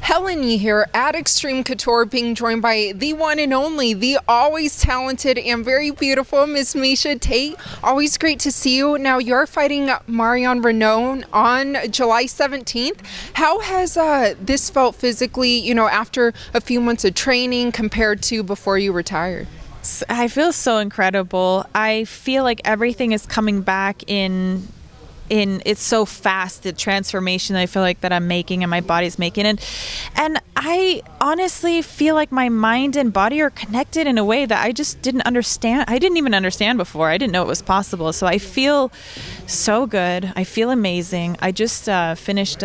Helen Yee here at Xtreme Couture, being joined by the one and only, the always talented and very beautiful Miss Miesha Tate. Always great to see you. Now you're fighting Marion Reneau on July 17th. How has this felt physically, you know, after a few months of training compared to before you retired? I feel so incredible. I feel like everything is coming back in it's so fast, the transformation I feel like that I'm making and my body's making, and I honestly feel like my mind and body are connected in a way that I just didn't understand. I didn't even understand before. I didn't know it was possible. So I feel so good. I feel amazing. I just finished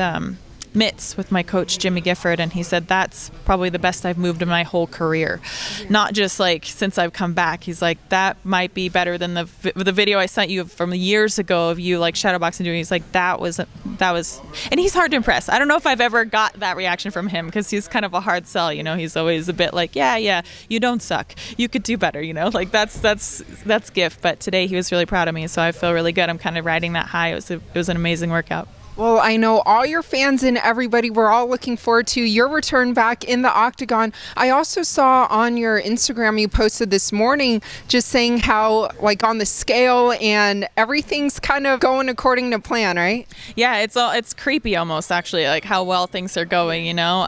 mitts with my coach Jimmy Gifford, and he said that's probably the best I've moved in my whole career. Not just like since I've come back. He's like, that might be better than the video I sent you from years ago of you like shadowboxing doing. He's like, that was, and he's hard to impress. I don't know if I've ever got that reaction from him, because he's kind of a hard sell, you know. He's always a bit like, yeah, you don't suck, you could do better, you know, like that's gift. But today he was really proud of me, so I feel really good. I'm kind of riding that high. It was an amazing workout. Well, I know all your fans and everybody, we're all looking forward to your return back in the octagon. I also saw on your Instagram you posted this morning just saying how, like, on the scale and everything's kind of going according to plan, right? Yeah, it's creepy almost, actually, like how well things are going, you know.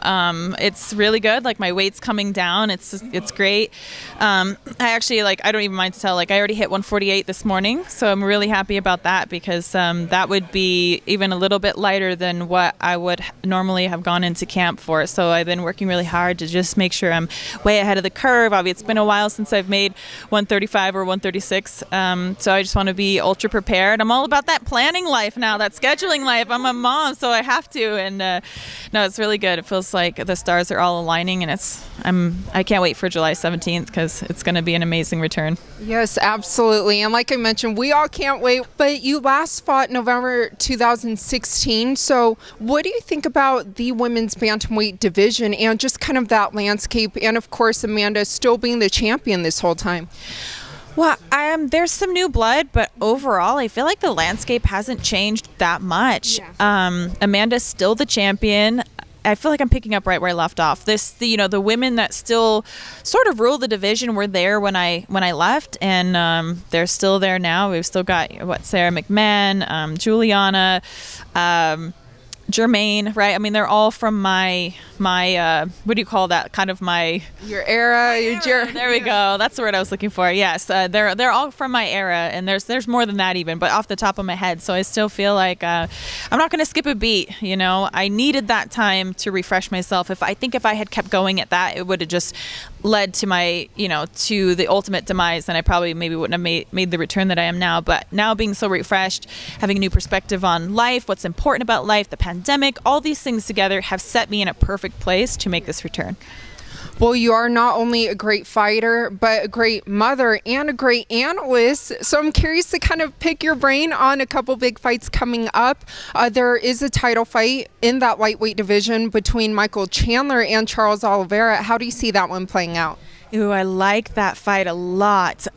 It's really good. Like, my weight's coming down. It's great. I actually, like, I don't even mind to tell, like, I already hit 148 this morning, so I'm really happy about that, because that would be even a little bit lighter than what I would normally have gone into camp for. So I've been working really hard to just make sure I'm way ahead of the curve. Obviously, it's been a while since I've made 135 or 136, so I just want to be ultra prepared. I'm all about that planning life now, that scheduling life. I'm a mom, so I have to, and no, it's really good. It feels like the stars are all aligning, and I can't wait for July 17th, because it's going to be an amazing return. Yes, absolutely. And like I mentioned, we all can't wait. But you last fought November 2016. So what do you think about the women's bantamweight division and just kind of that landscape? And of course, Amanda still being the champion this whole time. Well, there's some new blood, but overall, I feel like the landscape hasn't changed that much. Yeah. Amanda's still the champion. I feel like I'm picking up right where I left off. The women that still sort of rule the division were there when I left, and they're still there now. We've still got Sarah McMahon, Juliana, Jermaine, right? I mean, they're all from my what do you call that? Kind of your era. There we go. That's the word I was looking for. Yes, they're all from my era, and there's more than that even, but off the top of my head. So I still feel like I'm not going to skip a beat. You know, I needed that time to refresh myself. If I had kept going at that, it would have just led to my, to the ultimate demise, and I probably maybe wouldn't have made the return that I am now. But now being so refreshed, having a new perspective on life, what's important about life, the pandemic, all these things together have set me in a perfect place to make this return. Well, you are not only a great fighter, but a great mother and a great analyst. So I'm curious to kind of pick your brain on a couple big fights coming up. There is a title fight in that lightweight division between Michael Chandler and Charles Oliveira. How do you see that one playing out? Ooh, I like that fight a lot.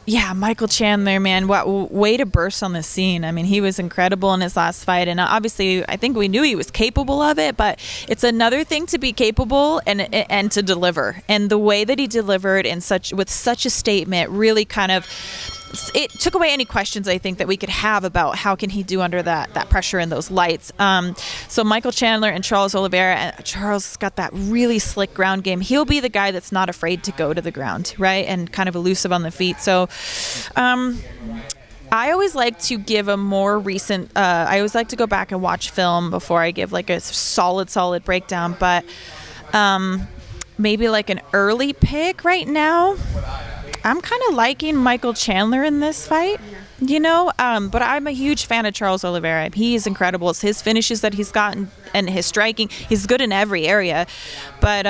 Yeah, Michael Chandler, man, what way to burst on the scene. I mean, he was incredible in his last fight, and obviously I think we knew he was capable of it, but it's another thing to be capable and to deliver. And the way that he delivered with such a statement really kind of, it took away any questions I think that we could have about how can he do under that pressure and those lights. So Michael Chandler and Charles Oliveira, and Charles got that really slick ground game. He'll be the guy that's not afraid to go to the ground, right, and kind of elusive on the feet. So I always like to give a more recent, I always like to go back and watch film before I give like a solid breakdown, but maybe like an early pick right now, I'm kind of liking Michael Chandler in this fight, but I'm a huge fan of Charles Oliveira. He is incredible. It's his finishes that he's gotten and his striking. He's good in every area, but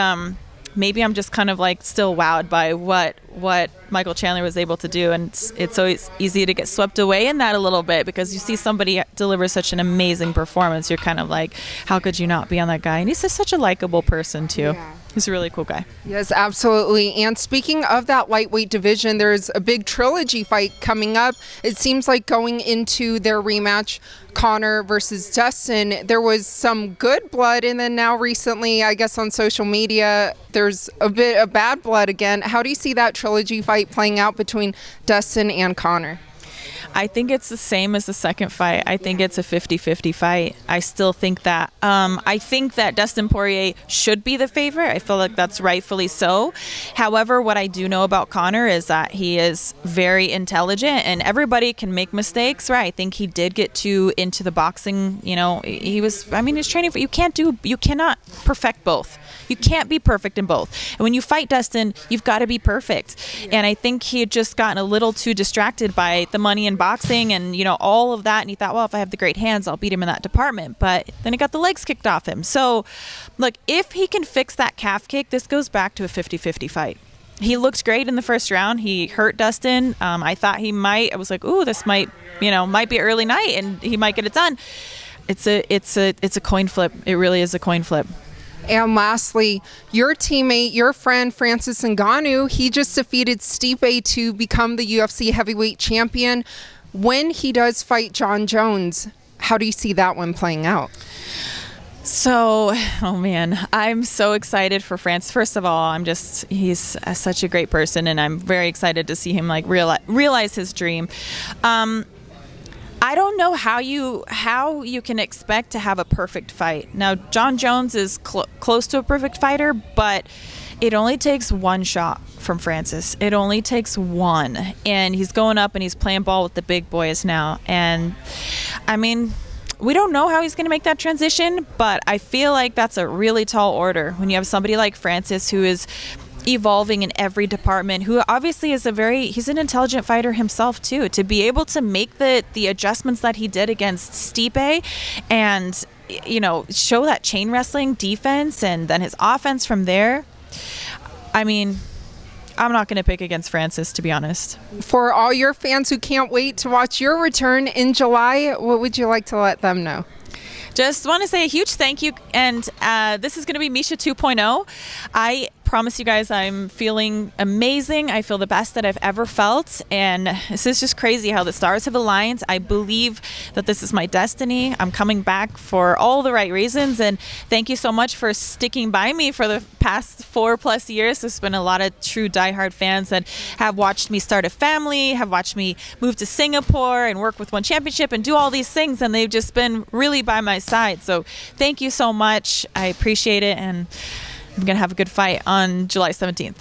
maybe I'm just kind of like still wowed by what Michael Chandler was able to do, and it's always easy to get swept away in that a little bit, because you see somebody deliver such an amazing performance, you're kind of like, how could you not be on that guy? And he's just such a likable person too. He's a really cool guy. Yes, absolutely. And speaking of that lightweight division, there's a big trilogy fight coming up. It seems like going into their rematch, Conor versus Dustin, there was some good blood, and then now recently, I guess on social media, there's a bit of bad blood again. How do you see that trilogy fight playing out between Dustin and Conor? I think it's the same as the second fight. I think it's a 50-50 fight. I still think that. I think that Dustin Poirier should be the favorite. I feel like that's rightfully so. However, what I do know about Conor is that he is very intelligent, and everybody can make mistakes, right? I think he did get too into the boxing. You know, he's training for, you cannot perfect both. You can't be perfect in both. And when you fight Dustin, you've got to be perfect. And I think he had just gotten a little too distracted by the money in boxing and, all of that. And he thought, well, if I have the great hands, I'll beat him in that department. But then he got the legs kicked off him. So, look, if he can fix that calf kick, this goes back to a 50-50 fight. He looked great in the first round. He hurt Dustin. I thought he might. I was like, ooh, this might be early night and he might get it done. It's a coin flip. It really is a coin flip. And lastly, your teammate, your friend, Francis Ngannou, he just defeated Stipe to become the UFC heavyweight champion. When he does fight Jon Jones, how do you see that one playing out? So, oh man, I'm so excited for Francis. First of all, he's such a great person, and I'm very excited to see him realize his dream. I don't know how you can expect to have a perfect fight. Now, Jon Jones is close to a perfect fighter, but it only takes one shot from Francis. It only takes one. And he's going up and he's playing ball with the big boys now. And, we don't know how he's going to make that transition, but I feel like that's a really tall order when you have somebody like Francis who is evolving in every department, who obviously is he's an intelligent fighter himself too, to be able to make the adjustments that he did against Stipe and show that chain wrestling defense and then his offense from there. I'm not going to pick against Francis, to be honest. For all your fans who can't wait to watch your return in July, what would you like to let them know? Just want to say a huge thank you, and this is going to be Miesha 2.0. I promise you guys I'm feeling amazing. I feel the best that I've ever felt, and this is just crazy how the stars have aligned. I believe that this is my destiny. I'm coming back for all the right reasons, and thank you so much for sticking by me for the past 4+ years. There's been a lot of true diehard fans that have watched me start a family, have watched me move to Singapore and work with One Championship and do all these things, and they've just been really by my side. So thank you so much. I appreciate it, and I'm going to have a good fight on July 17th.